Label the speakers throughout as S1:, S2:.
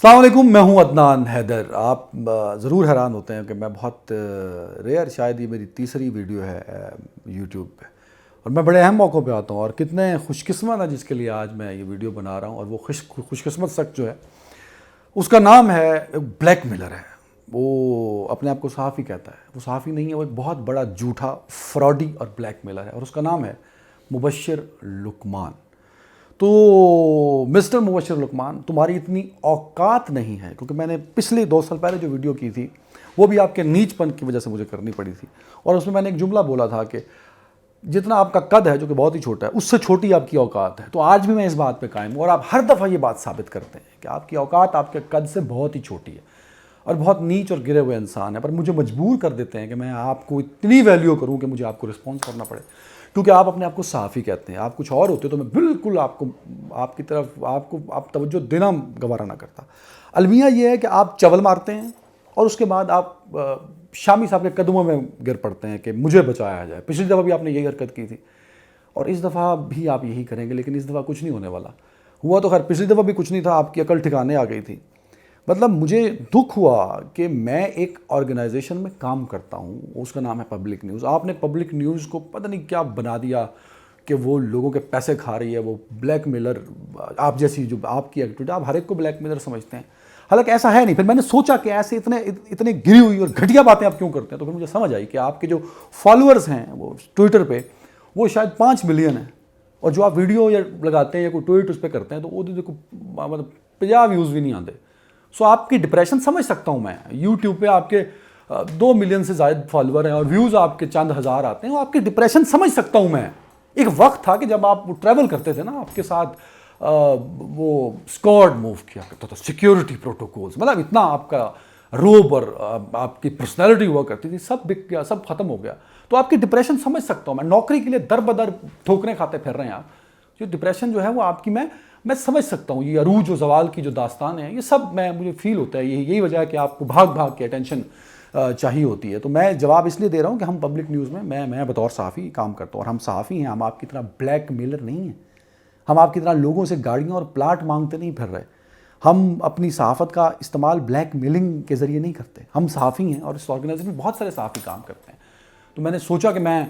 S1: السلام علیکم، میں ہوں عدنان حیدر۔ آپ ضرور حیران ہوتے ہیں کہ میں بہت ریئر، شاید یہ میری تیسری ویڈیو ہے یوٹیوب پہ، اور میں بڑے اہم موقعوں پہ آتا ہوں، اور کتنے خوش قسمت ہیں جس کے لیے آج میں یہ ویڈیو بنا رہا ہوں۔ اور وہ خوش قسمت شخص جو ہے اس کا نام ہے بلیک میلر ہے۔ وہ اپنے آپ کو صحافی کہتا ہے، وہ صحافی نہیں ہے، وہ ایک بہت بڑا جھوٹا فراڈی اور بلیک میلر ہے، اور اس کا نام ہے مبشر لقمان۔ تو مسٹر مبشر لقمان، تمہاری اتنی اوقات نہیں ہے، کیونکہ میں نے پچھلے 2 سال پہلے جو ویڈیو کی تھی وہ بھی آپ کے نیچ پن کی وجہ سے مجھے کرنی پڑی تھی، اور اس میں نے ایک جملہ بولا تھا کہ جتنا آپ کا قد ہے، جو کہ بہت ہی چھوٹا ہے، اس سے چھوٹی آپ کی اوقات ہے۔ تو آج بھی میں اس بات پہ قائم ہوں، اور آپ ہر دفعہ یہ بات ثابت کرتے ہیں کہ آپ کی اوقات آپ کے قد سے بہت ہی چھوٹی ہے اور بہت نیچ اور گرے ہوئے انسان ہیں، پر مجھے مجبور کر دیتے ہیں کہ میں آپ کو اتنی ویلیو کروں کہ مجھے آپ کو رسپانس کرنا پڑے، کیونکہ آپ اپنے آپ کو صحافی کہتے ہیں۔ آپ کچھ اور ہوتے تو میں بالکل آپ کی طرف آپ توجہ دینا گوارا نہ کرتا۔ المیہ یہ ہے کہ آپ چول مارتے ہیں اور اس کے بعد آپ شامی صاحب کے قدموں میں گر پڑتے ہیں کہ مجھے بچایا جائے۔ پچھلی دفعہ بھی آپ نے یہی حرکت کی تھی، اور اس دفعہ بھی آپ یہی کریں گے، لیکن اس دفعہ کچھ نہیں ہونے والا۔ ہوا تو خیر پچھلی دفعہ بھی کچھ نہیں تھا، آپ کی عقل ٹھکانے آ گئی تھی۔ مطلب مجھے دکھ ہوا کہ میں ایک آرگنائزیشن میں کام کرتا ہوں، اس کا نام ہے پبلک نیوز۔ آپ نے پبلک نیوز کو پتہ نہیں کیا بنا دیا کہ وہ لوگوں کے پیسے کھا رہی ہے، وہ بلیک میلر، آپ جیسی جو آپ کی ایکٹیویٹی، آپ ہر ایک کو بلیک میلر سمجھتے ہیں، حالانکہ ایسا ہے نہیں۔ پھر میں نے سوچا کہ ایسے اتنے گری ہوئی اور گھٹیا باتیں آپ کیوں کرتے ہیں، تو پھر مجھے سمجھ آئی کہ آپ کے جو فالوورز ہیں وہ ٹویٹر پہ وہ شاید 5 ملین ہیں، اور جو آپ ویڈیو یا لگاتے ہیں یا کوئی ٹویٹ اس پہ کرتے ہیں تو وہ مطلب 50 ویوز بھی نہیں آتے۔ سو آپ کی ڈپریشن سمجھ سکتا ہوں میں۔ یوٹیوب پہ آپ کے 2 ملین سے زائد فالوور ہیں اور ویوز آپ کے چند ہزار آتے ہیں، آپ کی ڈپریشن سمجھ سکتا ہوں میں۔ ایک وقت تھا کہ جب آپ ٹریول کرتے تھے نا، آپ کے ساتھ وہ اسکواڈ موو کیا کرتا تھا، سیکیورٹی پروٹوکولز، مطلب اتنا آپ کا روب اور آپ کی پرسنالٹی ہوا کرتی تھی، سب بک گیا، سب ختم ہو گیا۔ تو آپ کی ڈپریشن سمجھ سکتا ہوں میں۔ نوکری کے لیے در بدر ٹھوکریں کھاتے پھر رہے ہیں آپ، جو ڈپریشن جو ہے وہ آپ کی میں سمجھ سکتا ہوں۔ یہ عروج و زوال کی جو داستان ہے، یہ سب مجھے فیل ہوتا ہے۔ یہی وجہ ہے کہ آپ کو بھاگ کے اٹینشن چاہیے ہوتی ہے۔ تو میں جواب اس لیے دے رہا ہوں کہ ہم پبلک نیوز میں بطور صحافی کام کرتا ہوں، اور ہم صحافی ہیں، ہم آپ کی طرح بلیک میلر نہیں ہیں۔ ہم آپ کی طرح لوگوں سے گاڑیاں اور پلاٹ مانگتے نہیں پھر رہے۔ ہم اپنی صحافت کا استعمال بلیک میلنگ کے ذریعے نہیں کرتے۔ ہم صحافی ہیں، اور اس آرگنائزیشن میں بہت سارے صحافی کام کرتے ہیں۔ تو میں نے سوچا کہ میں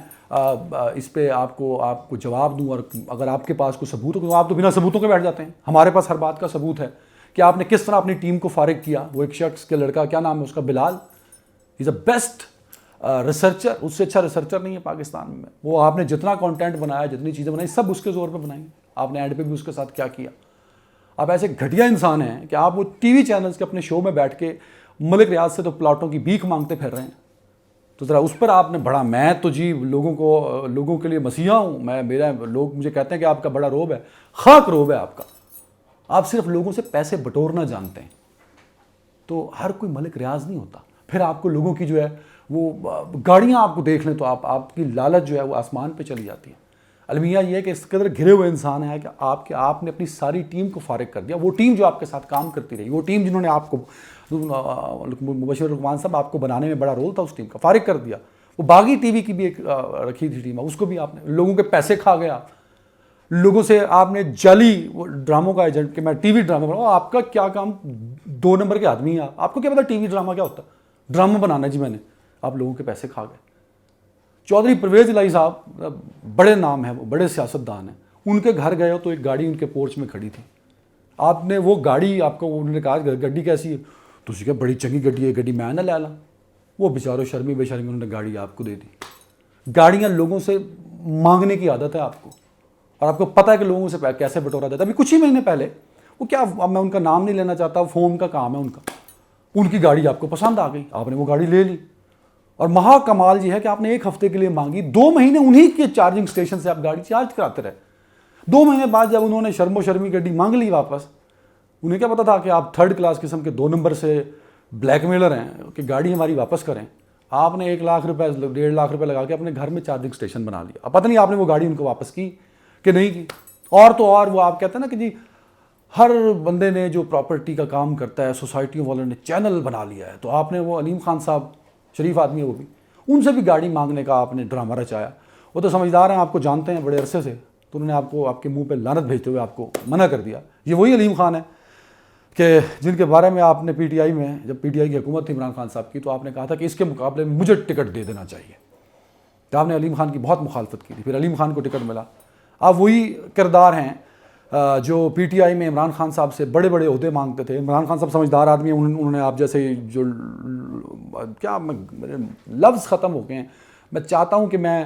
S1: اس پہ آپ کو جواب دوں، اور اگر آپ کے پاس کوئی ثبوت ہو تو آپ تو بنا ثبوتوں کے بیٹھ جاتے ہیں۔ ہمارے پاس ہر بات کا ثبوت ہے کہ آپ نے کس طرح اپنی ٹیم کو فارغ کیا۔ وہ ایک شخص کے لڑکا، کیا نام ہے اس کا، بلال، از اے بیسٹ ریسرچر، اس سے اچھا ریسرچر نہیں ہے پاکستان میں۔ وہ آپ نے جتنا کانٹینٹ بنایا، جتنی چیزیں بنائی، سب اس کے زور پہ بنائی۔ آپ نے اینڈ پہ بھی اس کے ساتھ کیا کیا؟ آپ ایسے گھٹیا انسان ہیں کہ آپ وہ ٹی وی چینلز کے اپنے شو میں بیٹھ کے ملک ریاض سے تو پلاٹوں کی بھیک مانگتے پھر رہے ہیں۔ تو ذرا اس پر آپ نے بڑا، میں تو جی لوگوں کے لیے مسیحا ہوں، لوگ مجھے کہتے ہیں کہ آپ کا بڑا روب ہے، خاک روب ہے آپ کا۔ آپ صرف لوگوں سے پیسے بٹورنا جانتے ہیں۔ تو ہر کوئی ملک ریاض نہیں ہوتا۔ پھر آپ کو لوگوں کی جو ہے وہ گاڑیاں آپ کو دیکھ لیں تو آپ کی لالچ جو ہے وہ آسمان پہ چلی جاتی ہے۔ المیہ یہ ہے کہ اس قدر گھرے ہوئے انسان ہے کہ آپ نے اپنی ساری ٹیم کو فارغ کر دیا۔ وہ ٹیم جو آپ کے ساتھ کام کرتی رہی، وہ ٹیم جنہوں نے آپ کو، مبشر لقمان صاحب، آپ کو بنانے میں بڑا رول تھا، اس ٹیم کا فارغ کر دیا۔ وہ باغی ٹی وی کی بھی ایک رکھی تھی ٹیم، اس کو بھی آپ نے، لوگوں کے پیسے کھا گیا، لوگوں سے آپ نے جعلی ڈراموں کا ایجنٹ کہ میں ٹی وی ڈرامہ بناؤں۔ آپ کا کیا کام، 2 نمبر کے آدمی ہیں آپ کو کیا پتا ٹی وی ڈرامہ کیا ہوتا ہے؟ ڈرامہ بنانا جی میں نے، آپ لوگوں کے پیسے کھا گئے۔ چودھری پرویز الہی صاحب بڑے نام ہیں، وہ بڑے سیاستدان ہیں، ان کے گھر گئے ہو تو ایک گاڑی ان کے پورچ میں کھڑی تھی، آپ نے وہ گاڑی، آپ کو انہوں نے کہا گڈی کیسی ہے، تو اسی کہا بڑی چنگی گڈی ہے، گڈی میں نہ لے لا۔ وہ بیچاروں شرمی بے شرمی انہوں نے گاڑی آپ کو دے دی۔ گاڑیاں لوگوں سے مانگنے کی عادت ہے آپ کو، اور آپ کو پتہ ہے کہ لوگوں سے کیسے بٹورا جاتا ہے۔ ابھی کچھ ہی مہینے پہلے وہ کیا، میں ان کا نام نہیں لینا چاہتا، فون کا کام ہے ان کا، ان کی گاڑی آپ کو پسند آ گئی، آپ نے وہ گاڑی لے لی، اور مہا کمال یہ ہے کہ آپ نے 1 ہفتے کے لیے مانگی، 2 مہینے انہی کے چارجنگ سٹیشن سے آپ گاڑی چارج کراتے رہے۔ 2 مہینے بعد جب انہوں نے شرم و شرمی گڈی مانگ لی واپس، انہیں کیا پتا تھا کہ آپ 3rd کلاس قسم کے 2 نمبر سے بلیک میلر ہیں کہ گاڑی ہماری واپس کریں۔ آپ نے 1 لاکھ روپے 1.5 لاکھ روپے لگا کے اپنے گھر میں چارجنگ سٹیشن بنا لیا۔ اب پتہ نہیں آپ نے وہ گاڑی ان کو واپس کی کہ نہیں کی۔ اور تو اور وہ آپ کہتے ہیں نا کہ جی ہر بندے نے جو پراپرٹی کا کام کرتا ہے، سوسائٹیوں والوں نے چینل بنا لیا ہے، تو آپ نے وہ علیم خان صاحب، شریف آدمی ہے وہ بھی، ان سے بھی گاڑی مانگنے کا آپ نے ڈرامہ رچایا۔ وہ تو سمجھدار ہیں، آپ کو جانتے ہیں بڑے عرصے سے، تو انہوں نے آپ کو آپ کے منہ پہ لعنت بھیجتے ہوئے آپ کو منع کر دیا۔ یہ وہی علیم خان ہے۔ کہ جن کے بارے میں آپ نے پی ٹی آئی میں، جب پی ٹی آئی کی حکومت تھی عمران خان صاحب کی، تو آپ نے کہا تھا کہ اس کے مقابلے میں مجھے ٹکٹ دے دینا چاہیے. تو آپ نے علیم خان کی بہت مخالفت کی تھی، پھر علیم خان کو ٹکٹ ملا. آپ وہی کردار ہیں جو پی ٹی آئی میں عمران خان صاحب سے بڑے بڑے عہدے مانگتے تھے. عمران خان صاحب سمجھدار آدمی ہیں، انہوں نے آپ جیسے جو کیا میرے لفظ ختم ہو گئے ہیں. میں چاہتا ہوں کہ میں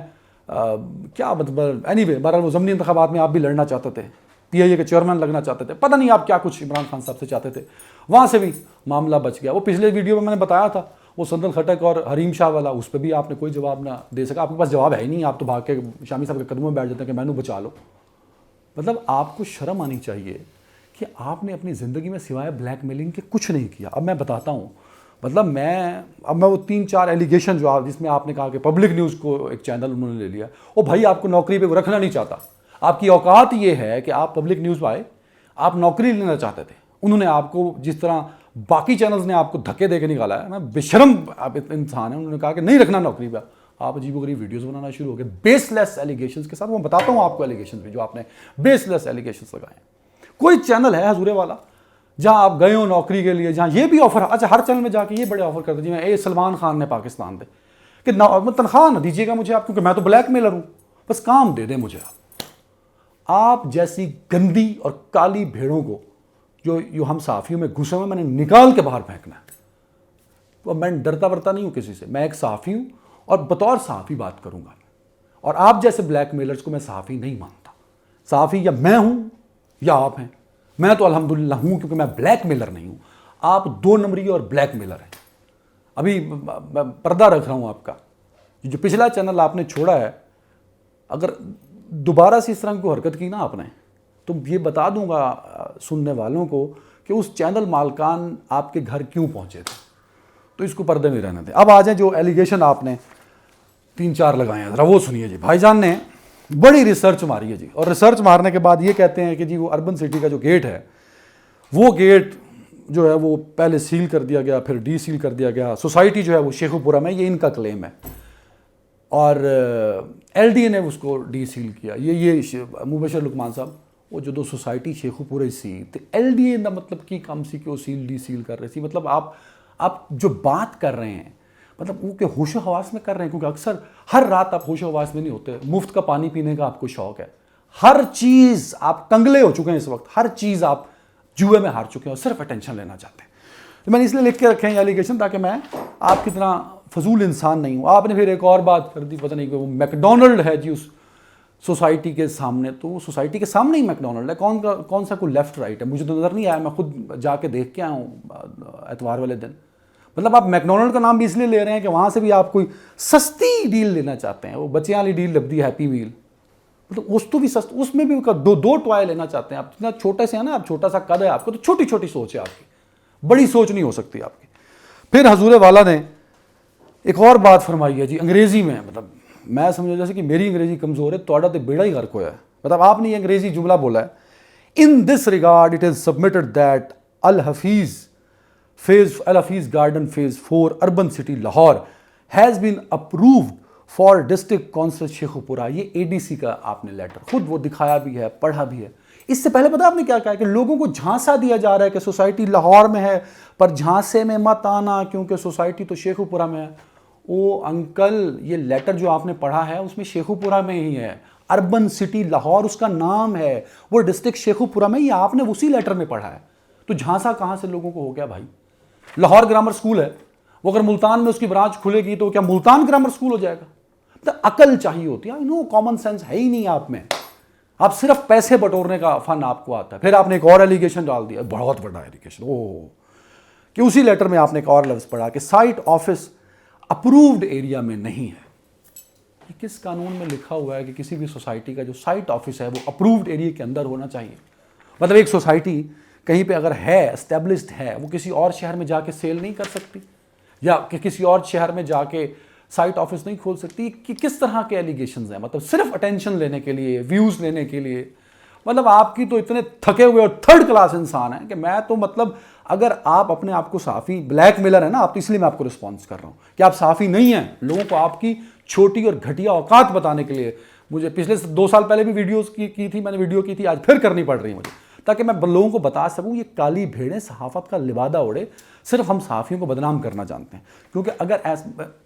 S1: کیا مطلب اینی وے، بہرحال وہ ضمنی انتخابات میں آپ بھی لڑنا چاہتے تھے، پی آئی اے کے چیئرمین لگنا چاہتے تھے، پتہ نہیں آپ کیا کچھ عمران خان صاحب سے چاہتے تھے. وہاں سے بھی معاملہ بچ گیا. وہ پچھلے ویڈیو میں نے بتایا تھا وہ سندن خٹک اور حریم شاہ والا، اس پہ بھی آپ نے کوئی جواب نہ دے سکا. آپ کے پاس جواب ہے ہی نہیں، آپ تو بھاگ کے شامی صاحب کے قدموں میں بیٹھ جاتے ہیں کہ میں نے بچا لو. مطلب آپ کو شرم آنی چاہیے کہ آپ نے اپنی زندگی میں سوائے بلیک میلنگ کے کچھ نہیں کیا. اب میں بتاتا ہوں، مطلب میں وہ 3-4 ایلیگیشن جو جس میں آپ نے کہا کہ پبلک نیوز کو ایک چینل انہوں نے لے لیا، وہ بھائی آپ کو نوکری پہ وہ رکھنا نہیں چاہتا. آپ کی اوقات یہ ہے کہ آپ پبلک نیوز پہ آئے، آپ نوکری لینا چاہتے تھے. انہوں نے آپ کو جس طرح باقی چینلز نے آپ کو دھکے دے کے نکالا ہے، میں بے شرم آپ انسان ہیں، انہوں نے کہا کہ نہیں رکھنا نوکری پہ. آپ عجیب و غریب ویڈیوز بنانا شروع ہو گئے بیس لیس ایلیگیشنز کے ساتھ. میں بتاتا ہوں آپ کو ایلیگیشنز بھی جو آپ نے بیس لیس ایلیگیشنز لگائے ہیں. کوئی چینل ہے حضورے والا جہاں آپ گئے ہو نوکری کے لیے، جہاں یہ بھی آفر، اچھا ہر چینل میں جا کے یہ بڑے آفر کرتے جی میں سلمان خان نے پاکستان دے کہ تنخواہ نہ دیجیے گا مجھے آپ، کیونکہ میں تو بلیک میلر ہوں، بس کام دے دیں مجھے. آپ جیسی گندی اور کالی بھیڑوں کو جو ہم صحافیوں میں گھسے ہوئے، میں نے نکال کے باہر پھینکنا ہے. تو میں ڈرتا ورتا نہیں ہوں کسی سے، میں ایک صحافی ہوں اور بطور صحافی بات کروں گا. اور آپ جیسے بلیک میلرز کو میں صحافی نہیں مانتا. صحافی یا میں ہوں یا آپ ہیں. میں تو الحمدللہ ہوں کیونکہ میں بلیک میلر نہیں ہوں. آپ 2 نمبری اور بلیک میلر ہیں. ابھی میں پردہ رکھ رہا ہوں آپ کا، جو پچھلا چینل آپ نے چھوڑا ہے، اگر دوبارہ سے اس طرح کی حرکت کی نا آپ نے، تو یہ بتا دوں گا سننے والوں کو کہ اس چینل مالکان آپ کے گھر کیوں پہنچے تھے. تو اس کو پردے میں رہنے دیں. اب آ جائیں جو ایلیگیشن آپ نے 3-4 لگائے ہیں، ذرا وہ سنیے. جی بھائی جان نے بڑی ریسرچ ماری ہے جی، اور ریسرچ مارنے کے بعد یہ کہتے ہیں کہ جی وہ اربن سٹی کا جو گیٹ ہے، وہ گیٹ جو ہے وہ پہلے سیل کر دیا گیا، پھر ڈی سیل کر دیا گیا. سوسائٹی جو ہے وہ شیخو پورہ میں، یہ ان کا کلیم ہے، اور ایل ڈی اے نے اس کو ڈی سیل کیا. یہ مبشر لقمان صاحب وہ جو سوسائٹی شیخو پورہ سی تو ایل ڈی اے کا مطلب کی کم سی کہ وہ سیل ڈی سیل کر رہی سی. مطلب آپ جو بات کر رہے ہیں مطلب وہ کہ ہوش و حواس میں کر رہے ہیں، کیونکہ اکثر ہر رات آپ ہوش و حواس میں نہیں ہوتے. مفت کا پانی پینے کا آپ کو شوق ہے، ہر چیز آپ کنگلے ہو چکے ہیں اس وقت، ہر چیز آپ جوئے میں ہار چکے ہیں اور صرف اٹینشن لینا چاہتے ہیں. تو میں نے اس لیے لکھ کے رکھے ہیں یہ ایلیگیشن تاکہ میں آپ کی طرح فضول انسان نہیں ہوں. آپ نے پھر ایک اور بات کر دی، پتہ نہیں کہ وہ میکڈونلڈ ہے جی اس سوسائٹی کے سامنے. تو وہ سوسائٹی کے سامنے ہی میکڈونلڈ ہے. کون سا کوئی لیفٹ رائٹ ہے؟ مجھے تو نظر نہیں آیا، میں خود جا کے دیکھ کے آیا ہوں اتوار والے دن. مطلب آپ میکڈونلڈ کا نام بھی اس لیے لے رہے ہیں کہ وہاں سے بھی آپ کوئی سستی ڈیل لینا چاہتے ہیں. وہ بچے والی ڈیل لگتی ہے ہیپی میل، مطلب اس تو بھی سستی، اس میں بھی دو ٹوائے لینا چاہتے ہیں. آپ اتنا چھوٹے سے ہیں نا، آپ چھوٹا سا قد ہے آپ کو، تو چھوٹی چھوٹی سوچ ہے آپ کی، بڑی سوچ نہیں ہو سکتی آپ کی. پھر حضور والا نے ایک اور بات فرمائی ہے جی انگریزی میں. مطلب میں سمجھا جیسے کہ میری انگریزی کمزور ہے، توڑا تو بیڑا ہی غرق ہوا ہے. مطلب آپ نے یہ انگریزی جملہ بولا ہے، in this regard it is submitted that Al-Hafeez garden phase 4 urban city Lahore has been approved for district council Sheikhupura. یہ اے ڈی سی کا آپ نے لیٹر خود وہ دکھایا بھی ہے، پڑھا بھی ہے. اس سے پہلے پتہ آپ نے کیا کہا کہ لوگوں کو جھانسا دیا جا رہا ہے کہ سوسائٹی لاہور میں ہے، پر جھانسے میں مت آنا کیونکہ سوسائٹی تو شیخو پورہ میں ہے. او انکل، یہ لیٹر جو آپ نے پڑھا ہے اس میں شیخو پورہ میں ہی ہے. اربن سٹی لاہور اس کا نام ہے، وہ ڈسٹرکٹ شیخو پورہ میں، یہ آپ نے اسی لیٹر میں پڑھا ہے. تو جھانسا کہاں سے لوگوں کو ہو گیا بھائی؟ لاہور گرامر سکول ہے، وہ اگر ملتان میں اس کی برانچ کھلے گی تو کیا ملتان گرامر سکول ہو جائے گا؟ تو عقل چاہیے ہوتی ہے. نو کامن سینس ہے ہی نہیں آپ میں. آپ صرف پیسے بٹورنے کا فن آپ کو آتا ہے. پھر آپ نے ایک اور ایلیگیشن ڈال دیا، بہت بڑا ایلیگیشن، کہ اسی لیٹر میں آپ نے ایک اور لفظ پڑھا کہ سائٹ آفس اپرووڈ ایریا میں نہیں ہے. یہ کس قانون میں لکھا ہوا ہے کہ کسی بھی سوسائٹی کا جو سائٹ آفس ہے وہ اپرووڈ ایریا کے اندر ہونا چاہیے؟ مطلب ایک سوسائٹی کہیں پہ اگر ہے، اسٹیبلشڈ ہے، وہ کسی اور شہر میں جا کے سیل نہیں کر سکتی، یا کہ کسی اور شہر میں جا کے سائٹ آفس نہیں کھول سکتی. کہ کس طرح کے ایلیگیشنز ہیں؟ مطلب صرف اٹینشن لینے کے لیے، ویوز لینے کے لیے. مطلب آپ کی تو اتنے تھکے ہوئے اور تھرڈ کلاس انسان ہیں کہ میں تو مطلب اگر آپ اپنے آپ کو صحافی بلیک میلر ہے نا آپ، تو اس لیے میں آپ کو رسپانس کر رہا ہوں کہ آپ صحافی نہیں ہیں. لوگوں کو آپ کی چھوٹی اور گھٹیا اوقات بتانے کے لیے مجھے پچھلے 2 سال پہلے بھی ویڈیوز کی تھی، میں نے ویڈیو کی تھی، آج پھر کرنی پڑ رہی ہے مجھے تاکہ میں لوگوں کو بتا سکوں یہ کالی بھیڑیں صحافت کا لبادہ اوڑھے صرف ہم صحافیوں کو بدنام کرنا جانتے ہیں. کیونکہ اگر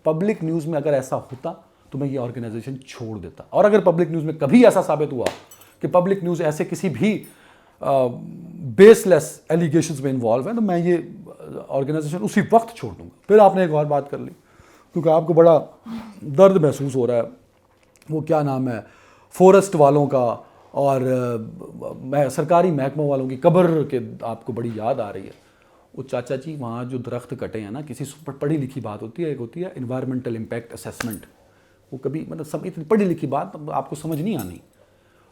S1: پبلک نیوز میں اگر ایسا ہوتا تو میں یہ آرگنائزیشن چھوڑ دیتا. اور اگر پبلک نیوز میں کبھی ایسا ثابت ہوا کہ پبلک نیوز ایسے کسی بھی بیس لیس ایلیگیشنز میں انوالو ہیں تو میں یہ آرگنائزیشن اسی وقت چھوڑ دوں گا. پھر آپ نے ایک اور بات کر لی کیونکہ آپ کو بڑا درد محسوس ہو رہا ہے, وہ کیا نام ہے, فورسٹ والوں کا اور سرکاری محکموں والوں کی قبر کے آپ کو بڑی یاد آ رہی ہے. وہ چاچا جی وہاں جو درخت کٹے ہیں نا, کسی پڑھی لکھی بات ہوتی ہے, ایک ہوتی ہے انوائرمنٹل امپیکٹ اسیسمنٹ, وہ کبھی مطلب اتنی پڑھی لکھی بات آپ کو سمجھ نہیں آنی,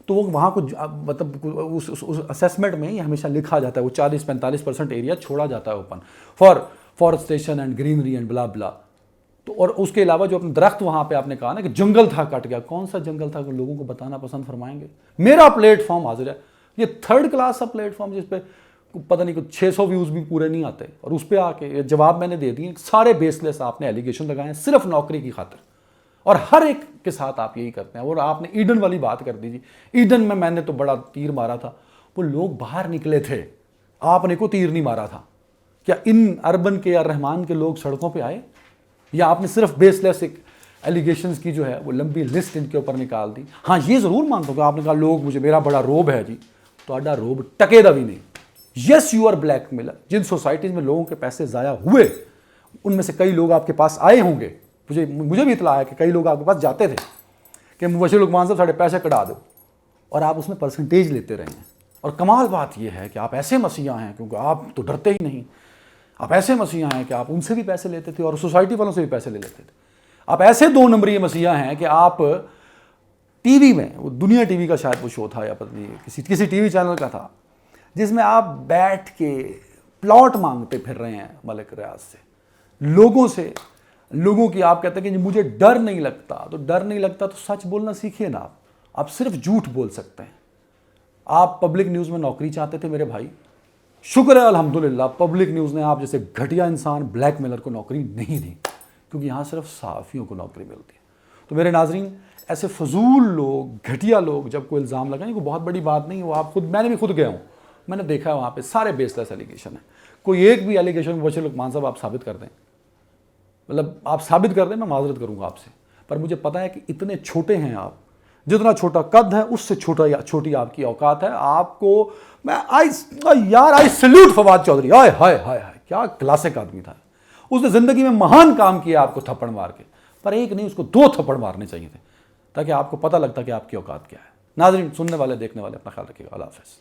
S1: تو وہ وہاں کو مطلب اس اسیسمنٹ میں یہ ہمیشہ لکھا جاتا ہے, وہ 40-45% ایریا چھوڑا جاتا ہے open for forestation and greenery and blah بلا. تو اور اس کے علاوہ جو اپنے درخت وہاں پہ آپ نے کہا نا کہ جنگل تھا کٹ گیا, کون سا جنگل تھا کہ لوگوں کو بتانا پسند فرمائیں گے؟ میرا پلیٹ فارم حاضر ہے, یہ 3rd کلاس کا پلیٹ فارم جس پہ پتہ نہیں کچھ 600 ویوز بھی پورے نہیں آتے, اور اس پہ آ کے جواب میں نے دے دیے. سارے بیس لیس آپ نے ایلیگیشن لگائے ہیں صرف نوکری کی خاطر, اور ہر ایک کے ساتھ آپ یہی کرتے ہیں. اور آپ نے ایڈن والی بات کر دی جی, ایڈن میں نے تو بڑا تیر مارا تھا, وہ لوگ باہر نکلے تھے, آپ نے کوئی تیر نہیں مارا تھا. کیا ان اربن کے یا رحمان کے لوگ سڑکوں پہ آئے, یا آپ نے صرف بیس لیس ایک ایلیگیشنز کی جو ہے وہ لمبی لسٹ ان کے اوپر نکال دی؟ ہاں یہ ضرور مانتا ہوں کہ آپ نے کہا لوگ مجھے میرا بڑا روب ہے جی, تو آڈا روب ٹکے دا بھی نہیں. یس یو آر بلیک میلر. جن سوسائٹیز میں لوگوں کے پیسے ضائع ہوئے ان میں سے کئی لوگ آپ کے پاس آئے ہوں گے, مجھے بھی اطلاع ہے کہ کئی لوگ آپ کے پاس جاتے تھے کہ مبشر لقمان صاحب ساڑھے پیسے کٹا دو, اور آپ اس میں پرسنٹیج لیتے رہے ہیں. اور کمال بات یہ ہے کہ آپ ایسے مسیحا ہیں, کیونکہ آپ تو ڈرتے ہی نہیں, آپ ایسے مسیحا ہیں کہ آپ ان سے بھی پیسے لیتے تھے اور سوسائٹی والوں سے بھی پیسے لے لیتے تھے. آپ ایسے 2 نمبری مسیحا ہیں کہ آپ ٹی وی میں, وہ دنیا ٹی وی کا شاید وہ شو تھا یا پتہ نہیں کسی ٹی وی چینل کا تھا, جس میں آپ بیٹھ کے پلاٹ مانگتے پھر رہے ہیں ملک ریاض سے, لوگوں سے, لوگوں کی آپ کہتے ہیں کہ مجھے ڈر نہیں لگتا. تو ڈر نہیں لگتا تو سچ بولنا سیکھیے نا. آپ صرف جھوٹ بول سکتے ہیں. آپ پبلک نیوز میں نوکری چاہتے تھے میرے بھائی, شکر ہے الحمدللہ پبلک نیوز نے آپ جیسے گھٹیا انسان بلیک میلر کو نوکری نہیں دی, کیونکہ یہاں صرف صحافیوں کو نوکری ملتی ہے. تو میرے ناظرین, ایسے فضول لوگ, گھٹیا لوگ جب کوئی الزام لگائیں, وہ بہت بڑی بات نہیں, وہ آپ خود, میں نے بھی خود گیا ہوں, میں نے دیکھا ہے وہاں پہ سارے بیس لیس ایلیگیشن ہیں. کوئی ایک بھی ایلیگیشن مبشر لقمان صاحب آپ ثابت کر دیں, مطلب آپ ثابت کر دیں, میں معذرت کروں گا آپ سے, پر مجھے پتہ ہے کہ اتنے چھوٹے ہیں آپ, جتنا چھوٹا قد ہے اس سے چھوٹی آپ کی اوقات ہے. آپ کو میں آئی سلیوٹ فواد چودھری, ہائے ہائے ہائے ہائے کیا کلاسک آدمی تھا. اس نے زندگی میں مہان کام کیا آپ کو تھپڑ مار کے, پر ایک نہیں, اس کو 2 تھپڑ مارنے چاہیے تھے تاکہ آپ کو پتہ لگتا کہ آپ کی اوقات کیا ہے. ناظرین, سننے والے, دیکھنے والے, اپنا خیال رکھیے گا. اللہ حافظ.